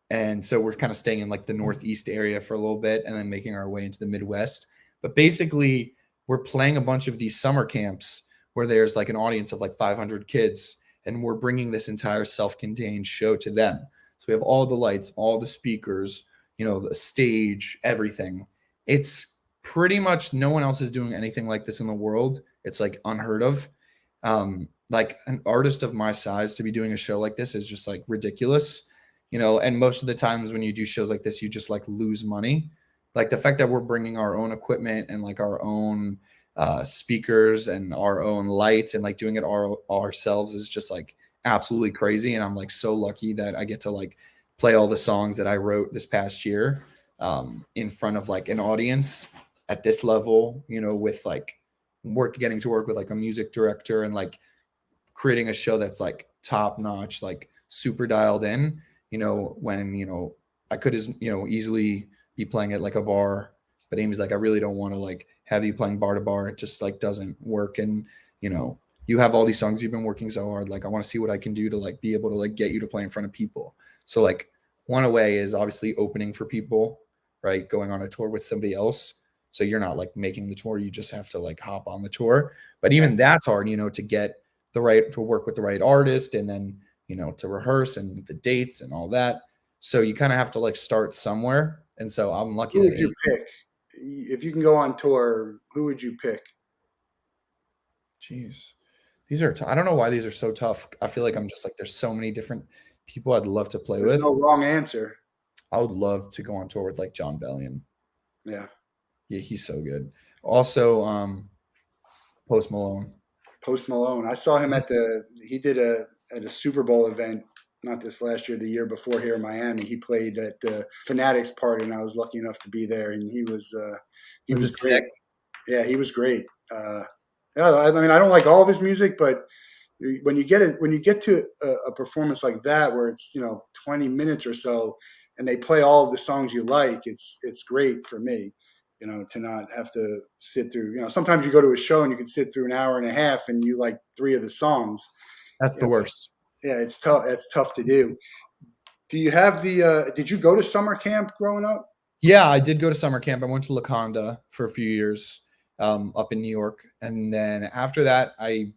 And so we're kind of staying in like the Northeast area for a little bit and then making our way into the Midwest. But basically we're playing a bunch of these summer camps where there's like an audience of like 500 kids, and we're bringing this entire self-contained show to them. So we have all the lights, all the speakers, the stage, everything. It's pretty much no one else is doing anything like this in the world. It's like unheard of. Like an artist of my size to be doing a show like this is just like ridiculous, and most of the times when you do shows like this, you just like lose money. Like the fact that we're bringing our own equipment and like our own speakers and our own lights and like doing it ourselves is just like absolutely crazy. And I'm like so lucky that I get to like play all the songs that I wrote this past year in front of like an audience at this level, with like getting to work with like a music director and like creating a show that's like top notch, like super dialed in, when, I could, easily be playing at like a bar, but Amy's like, I really don't want to like have you playing bar to bar. It just like doesn't work. And, you have all these songs, you've been working so hard. Like, I want to see what I can do to like be able to like get you to play in front of people. So like one way is obviously opening for people, right? Going on a tour with somebody else. So you're not like making the tour. You just have to like hop on the tour. But even that's hard, to get to work with the right artist and then, to rehearse and the dates and all that. So you kind of have to like start somewhere. And so I'm lucky. Who would you pick? If you can go on tour, who would you pick? Jeez. These are, I don't know why these are so tough. I feel like I'm just like, there's so many different people I'd love to play with. No wrong answer. I would love to go on tour with like John Bellion. Yeah. Yeah, he's so good. Also, Post Malone. Post Malone. I saw him at a Super Bowl event, not this last year, the year before here in Miami. He played at the Fanatics party, and I was lucky enough to be there. And he was great. Sick? Yeah, he was great. Yeah, I mean, I don't like all of his music, but when you get to a performance like that, where it's 20 minutes or so, and they play all of the songs you like, it's great for me. To not have to sit through, sometimes you go to a show and you can sit through an hour and a half and you like 3 of the songs. That's the worst. Yeah, it's tough. It's tough to do. Do you have did you go to summer camp growing up? Yeah, I did go to summer camp. I went to Laconda for a few years up in New York. And then after that, I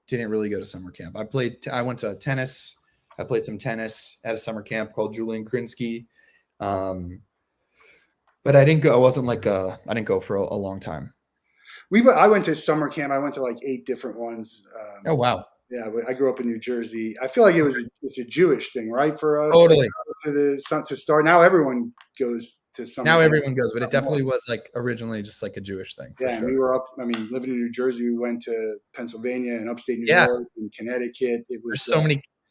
didn't really go to summer camp. I went to tennis. I played some tennis at a summer camp called Julian Krinsky. But I didn't go. I didn't go for a long time. I went to summer camp. I went to like 8 different ones. Oh wow! Yeah, I grew up in New Jersey. I feel like it's a Jewish thing, right? For us, totally. to start. Now everyone goes to summer Now camp. everyone goes, but it definitely was like originally just like a Jewish thing. For Yeah, sure. and we were up. I mean, living in New Jersey, we went to Pennsylvania and upstate New Yeah. York and Connecticut. It was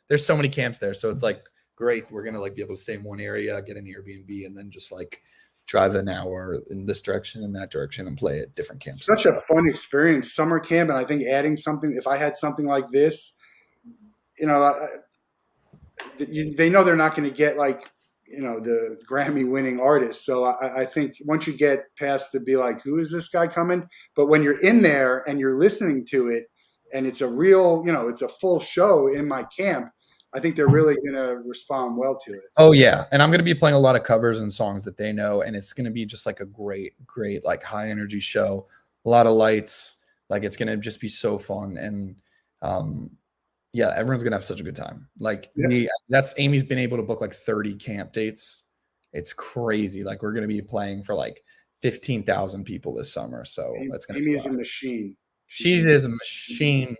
There's so many camps there, so it's like great. We're gonna like be able to stay in one area, get an Airbnb, and then just like drive an hour in this direction and that direction and play at different camps. Such a fun experience, summer camp, and I think adding something. If I had something like this, you know, they know they're not going to get like, you know, the Grammy-winning artist. So I think once you get past to be like, who is this guy coming? But when you're in there and you're listening to it, and it's a real, you know, it's a full show in my camp, I think they're really going to respond well to it. Oh yeah, and I'm going to be playing a lot of covers and songs that they know, and it's going to be just like a great like high energy show. A lot of lights, like it's going to just be so fun, and yeah, everyone's gonna have such a good time. Like Amy's been able to book like 30 camp dates. It's crazy. Like we're gonna be playing for like 15,000 people this summer. So that's gonna Amy is a machine. She is a machine.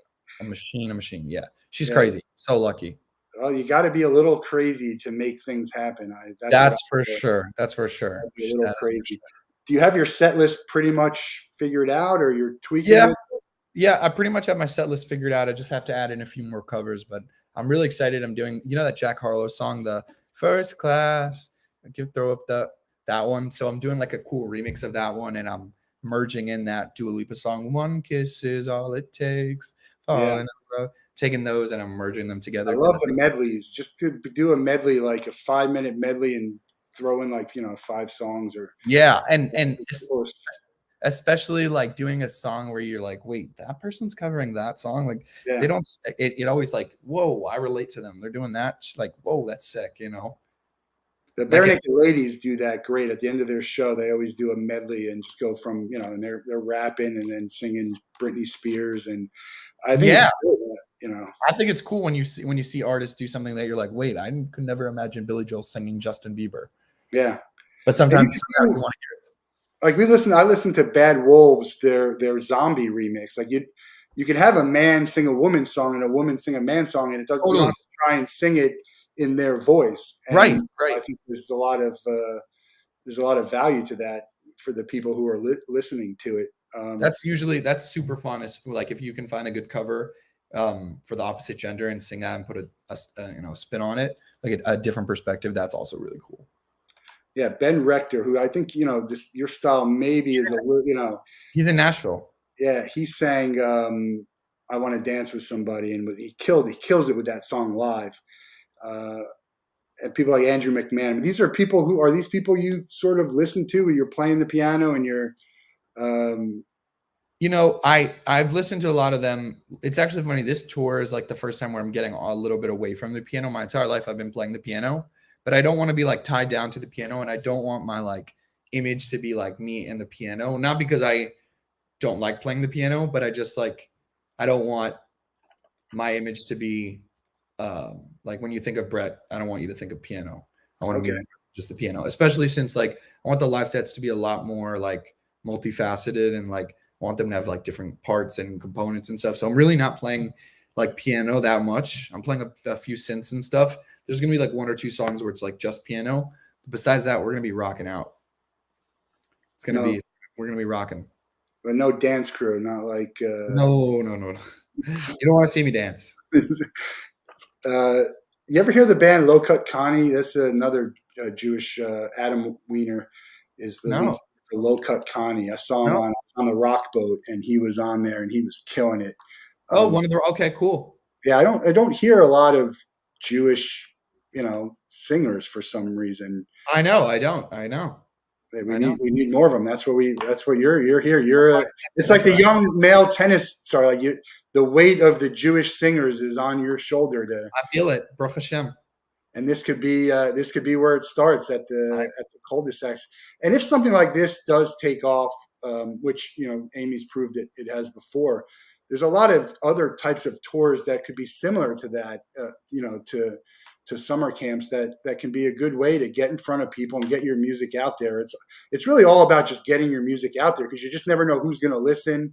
Yeah, she's crazy. So lucky. Well, you got to be a little crazy to make things happen. That's for sure. That's for sure. A little crazy. Do you have your set list pretty much figured out, or you're tweaking it? Yeah, I pretty much have my set list figured out. I just have to add in a few more covers, but I'm really excited. I'm doing, you know, that Jack Harlow song, the First Class. I can throw up that one. So I'm doing like a cool remix of that one, and I'm merging in that Dua Lipa song, One Kiss Is All It Takes. Taking those and I'm merging them together. I love the medleys. Just to do a medley, like a 5-minute medley, and throw in like, you know, 5 songs or and especially like doing a song where you're like, wait, that person's covering that song. Like they don't, it always like, whoa, I relate to them. They're doing that. Like, whoa, that's sick. You know, the Bare Naked Ladies do that great. At the end of their show, they always do a medley and just go from, you know, and they're rapping and then singing Britney Spears. And I think it's cool, you know, I think it's cool when you see artists do something that you're like, wait, I could never imagine Billy Joel singing Justin Bieber. Yeah. But sometimes you want to hear it. Like I listened to Bad Wolves, their zombie remix. Like you can have a man sing a woman's song and a woman sing a man's song, and it doesn't, you don't have to try and sing it in their voice. And right. I think there's a lot of value to that for the people who are listening to it. That's super fun. It's like if you can find a good cover for the opposite gender and sing that and put a spin on it, like a different perspective. That's also really cool. Yeah, Ben Rector, who I think, you know, your style maybe is a little, you know. He's in Nashville. Yeah, he sang "I Want to Dance with Somebody," and he kills it with that song live. And people like Andrew McMahon. These are people these people you sort of listen to when you're playing the piano and you're. You know, I've listened to a lot of them. It's actually funny. This tour is like the first time where I'm getting a little bit away from the piano. My entire life I've been playing the piano. But I don't want to be like tied down to the piano, and I don't want my like image to be like me and the piano. Not because I don't like playing the piano, but I just like, I don't want my image to be like when you think of Brett, I don't want you to think of piano. I want to be just the piano, especially since like I want the live sets to be a lot more like multifaceted and like I want them to have like different parts and components and stuff. So I'm really not playing like piano that much. I'm playing a few synths and stuff. There's going to be like 1 or 2 songs where it's like just piano. Besides that, we're going to be rocking out. We're going to be rocking. But no dance crew, not like. No. You don't want to see me dance. You ever hear the band Low Cut Connie? That's another Jewish, Adam Weiner is the lead singer for Low Cut Connie. I saw him on the Rock Boat, and he was on there, and he was killing it. Okay, cool. Yeah, I don't hear a lot of Jewish, you know, singers for some reason. I know. We need more of them. That's what you're here. It's like the young male tennis star. Like the weight of the Jewish singers is on your shoulder. I feel it, Baruch Hashem. And this could be where it starts at the Culdesacs. And if something like this does take off, which, you know, Amy's proved it has before, there's a lot of other types of tours that could be similar to that. You know, to summer camps that can be a good way to get in front of people and get your music out there. It's really all about just getting your music out there, because you just never know who's going to listen,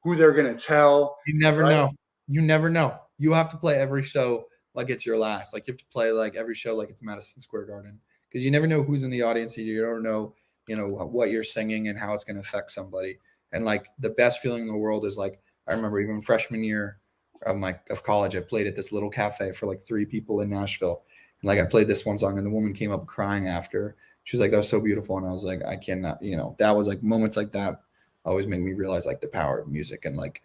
who they're going to tell. You never know. You never know. You have to play every show like it's your last. Like you have to play like every show like it's Madison Square Garden, because you never know who's in the audience. You don't know, what you're singing and how it's going to affect somebody. And like the best feeling in the world is like, I remember even freshman year of college, I played at this little cafe for like 3 people in Nashville. And like I played this one song and the woman came up crying after. She was like, that was so beautiful. And I was like, I cannot, that was like moments like that always make me realize like the power of music. And like,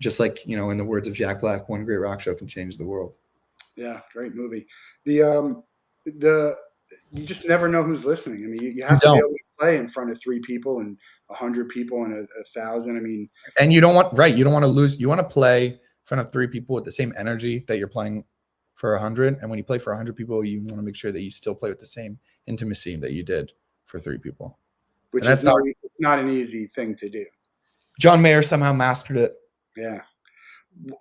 just like, in the words of Jack Black, one great rock show can change the world. Yeah, great movie. The you just never know who's listening. I mean, you have to be able to play in front of 3 people and 100 people and 1,000. I mean, and you don't want to lose. You want to play in front of 3 people with the same energy that you're playing for 100. And when you play for 100 people, you want to make sure that you still play with the same intimacy that you did for 3 people. Which is not an easy thing to do. John Mayer somehow mastered it. Yeah.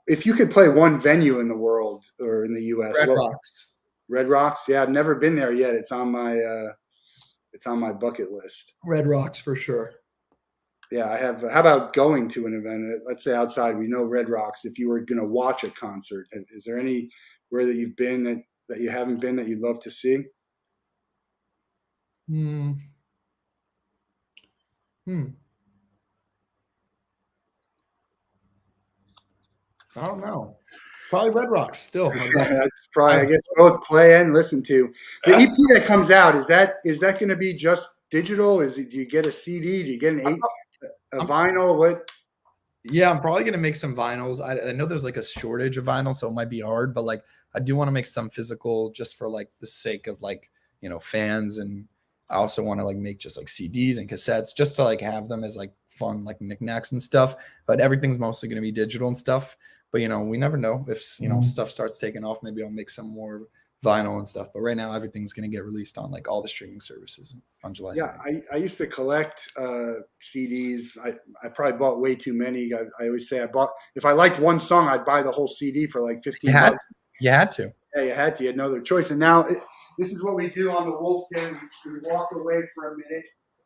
If you could play one venue in the world or in the U.S., Red Rocks. Red Rocks. Yeah, I've never been there yet. It's on my bucket list. Red Rocks for sure. Yeah, I have. How about going to an event? Let's say outside. We know Red Rocks. If you were going to watch a concert, is there anywhere that you've been that you haven't been that you'd love to see? I don't know. Probably Red Rocks still. Probably, I guess, both play and listen to. The EP that comes out, is that going to be just digital? Do you get a CD? Do you get a vinyl? What? Yeah, I'm probably going to make some vinyls. I know there's like a shortage of vinyl, so it might be hard, but like I do want to make some physical just for like the sake of like, fans. And I also want to like make just like CDs and cassettes just to like have them as like fun, like knickknacks and stuff. But everything's mostly going to be digital and stuff. But, we never know if, stuff starts taking off. Maybe I'll make some more vinyl and stuff. But right now, everything's going to get released on like all the streaming services on July 2nd. Yeah, I used to collect CDs. I probably bought way too many. I always say if I liked one song, I'd buy the whole CD for like $15. You had to. Yeah, you had to. You had no other choice. And now this is what we do on the Wolff Den. We walk away for a minute.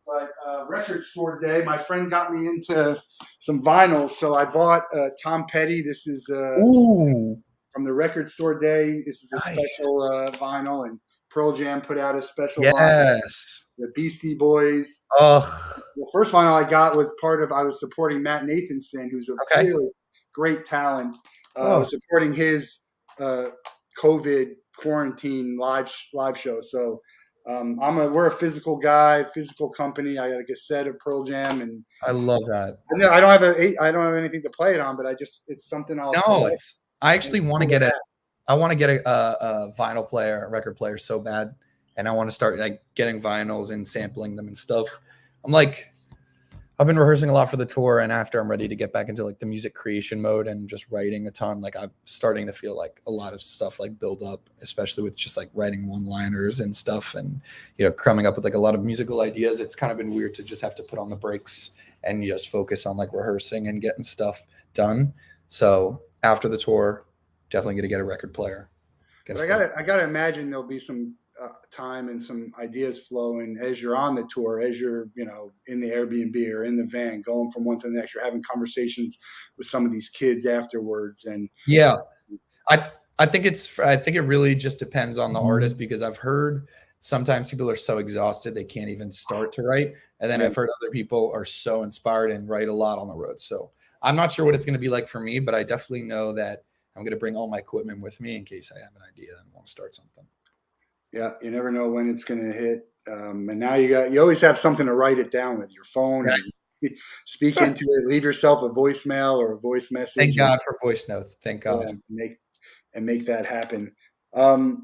But record store day, my friend got me into some vinyls, so I bought Tom Petty. This is from the record store day. This is a special vinyl, and Pearl Jam put out a special vinyl. The Beastie Boys. The first vinyl I got was I was supporting Matt Nathanson, who's a really great talent. I was supporting his COVID quarantine live show. So we're a physical guy, physical company. I got a cassette of Pearl Jam, and I love that. I don't have anything to play it on, but it's something I'll. No, I actually want to get I want to get a vinyl player, a record player, so bad, and I want to start like getting vinyls and sampling them and stuff. I've been rehearsing a lot for the tour, and after I'm ready to get back into like the music creation mode and just writing a ton, like I'm starting to feel like a lot of stuff like build up, especially with just like writing one-liners and stuff, and coming up with like a lot of musical ideas. It's kind of been weird to just have to put on the brakes and just focus on like rehearsing and getting stuff done. So after the tour, definitely gonna get a record player. I gotta imagine there'll be some time and some ideas flowing as you're on the tour, as you're in the Airbnb or in the van, going from one to the next. You're having conversations with some of these kids afterwards, and I think it really just depends on the artist, because I've heard sometimes people are so exhausted they can't even start to write, and then I've heard other people are so inspired and write a lot on the road. So I'm not sure what it's going to be like for me, but I definitely know that I'm going to bring all my equipment with me in case I have an idea and want to start something. Yeah, you never know when it's going to hit, and now you always have something to write it down with your phone. Right. And speak into it. Leave yourself a voicemail or a voice message. Thank God for voice notes. Thank God. Make that happen. We're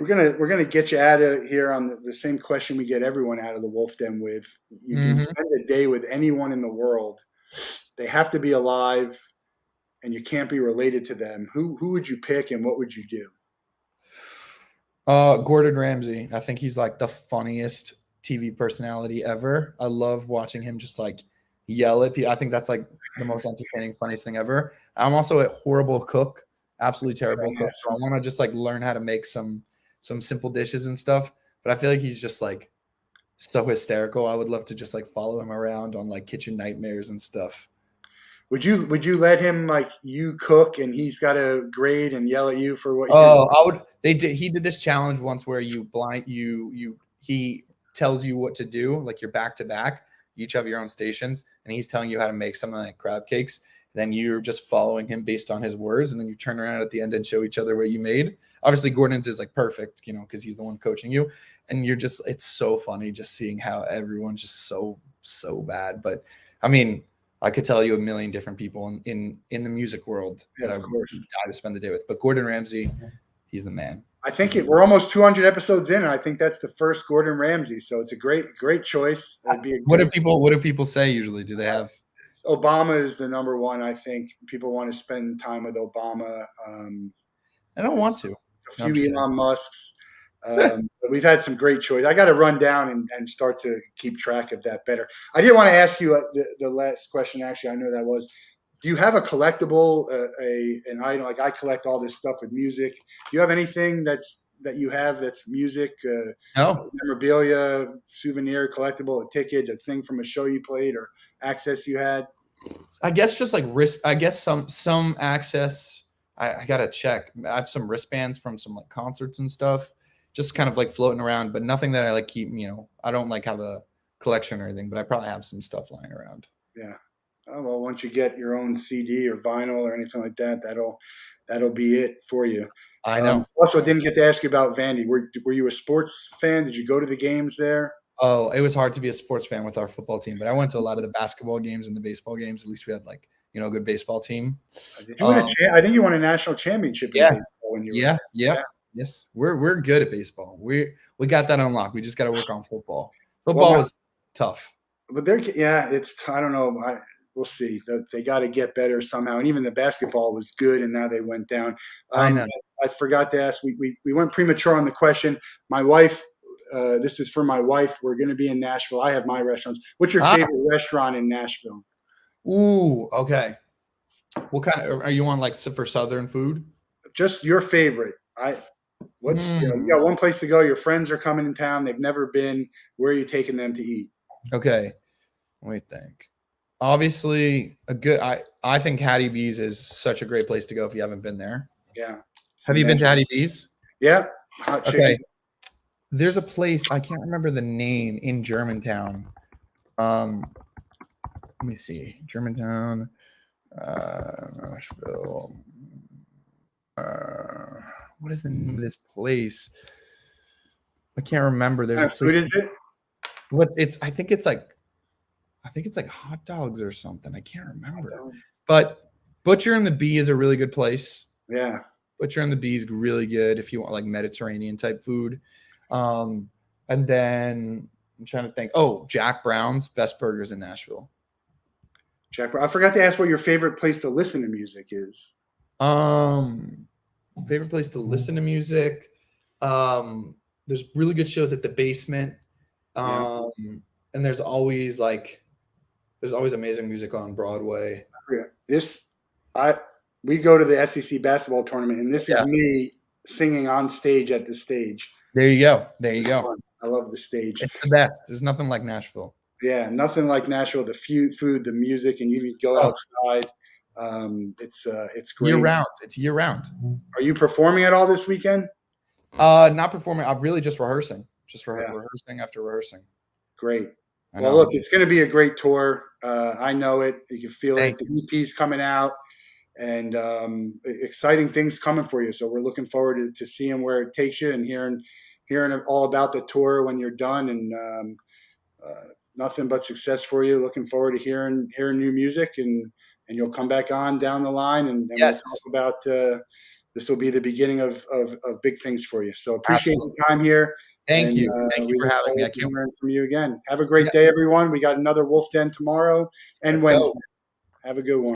gonna get you out of here on the same question we get everyone out of the Wolff Den with. You can spend a day with anyone in the world. They have to be alive, and you can't be related to them. Who would you pick, and what would you do? Gordon Ramsay. I think he's like the funniest TV personality ever. I love watching him just like yell at people. I think that's like the most entertaining, funniest thing ever. I'm also a horrible cook, absolutely terrible cook. So I want to just like learn how to make some simple dishes and stuff. But I feel like he's just like so hysterical. I would love to just like follow him around on like Kitchen Nightmares and stuff. Would you let him, like, you cook and he's got to grade and yell at you for what you're? Oh, I would. He did this challenge once where he tells you what to do, like you're back to back. You each have your own stations, and he's telling you how to make something like crab cakes. Then you're just following him based on his words, and then you turn around at the end and show each other what you made. Obviously, Gordon's is like perfect, because he's the one coaching you, and it's so funny just seeing how everyone's just so bad. But I mean, I could tell you a million different people in the music world that I would die to spend the day with. But Gordon Ramsay, he's the man. I think we're almost 200 episodes in, and I think that's the first Gordon Ramsay. So it's a great choice. What do people say usually? Do they have? Obama is the number one. I think people want to spend time with Obama. I don't want to. A few Elon Musks. But we've had some great choice. I got to run down and start to keep track of that better. I did want to ask you the last question. Actually, I know that was, do you have a collectible, an item? Like, I collect all this stuff with music. Do you have anything that you have that's music? No. Memorabilia, souvenir, collectible, a ticket, a thing from a show you played or access you had? I guess just like I guess some access. I gotta check. I have some wristbands from some like concerts and stuff, just kind of like floating around, but nothing that I like keep. I don't like have a collection or anything, but I probably have some stuff lying around. Yeah. Oh, well, once you get your own CD or vinyl or anything like that, that'll be it for you. I know. Also, I didn't get to ask you about Vandy. Were you a sports fan? Did you go to the games there? Oh, it was hard to be a sports fan with our football team, but I went to a lot of the basketball games and the baseball games. At least we had a good baseball team. Did you win I think you won a national championship in baseball when you were there. Yeah. Yes, we're good at baseball. We got that unlocked. We just got to work on football. Football was tough. But I don't know. We'll see. They got to get better somehow. And even the basketball was good, and now they went down. I know. I forgot to ask. We went premature on the question. My wife. This is for my wife. We're going to be in Nashville. I have my restaurants. What's your favorite restaurant in Nashville? Ooh, okay. What kind of are you on? Like for Southern food? Just your favorite. You got one place to go. Your friends are coming in town. They've never been. Where are you taking them to eat? Okay, let me think. Obviously, I think Hattie B's is such a great place to go if you haven't been there. Yeah. Have you been to Hattie B's? Yeah. Hot chicken. Okay. There's a place, I can't remember the name, in Germantown. Let me see. Germantown, Nashville. What is the name of this place? I can't remember. There's a place. What is it? I think it's like hot dogs or something. I can't remember. But Butcher and the Bee is a really good place. Yeah. Butcher and the Bee is really good if you want like Mediterranean type food. And then I'm trying to think. Oh, Jack Brown's, best burgers in Nashville. Jack Brown. I forgot to ask what your favorite place to listen to music is. Favorite place to listen to music. There's really good shows at the Basement. And there's always amazing music on Broadway. Yeah. We go to the SEC basketball tournament, and this is me singing on stage at the stage. There you go. Fun. I love the stage. It's the best. There's nothing like Nashville. Yeah, nothing like Nashville. The food, the music, and you go outside. It's great. Year round. It's year round. Are you performing at all this weekend? Not performing. I'm really just rehearsing. Rehearsing after rehearsing. Great. Well, look, it's going to be a great tour. I know it. You can feel it. The EP's coming out, and exciting things coming for you. So we're looking forward to seeing where it takes you and hearing all about the tour when you're done. And nothing but success for you. Looking forward to hearing new music, and you'll come back on down the line, and we'll talk about this will be the beginning of big things for you. So appreciate the time here. Thank you for having me. I can't learn from you again. Have a great day, everyone. We got another Wolff Den tomorrow and Wednesday. Have a good one.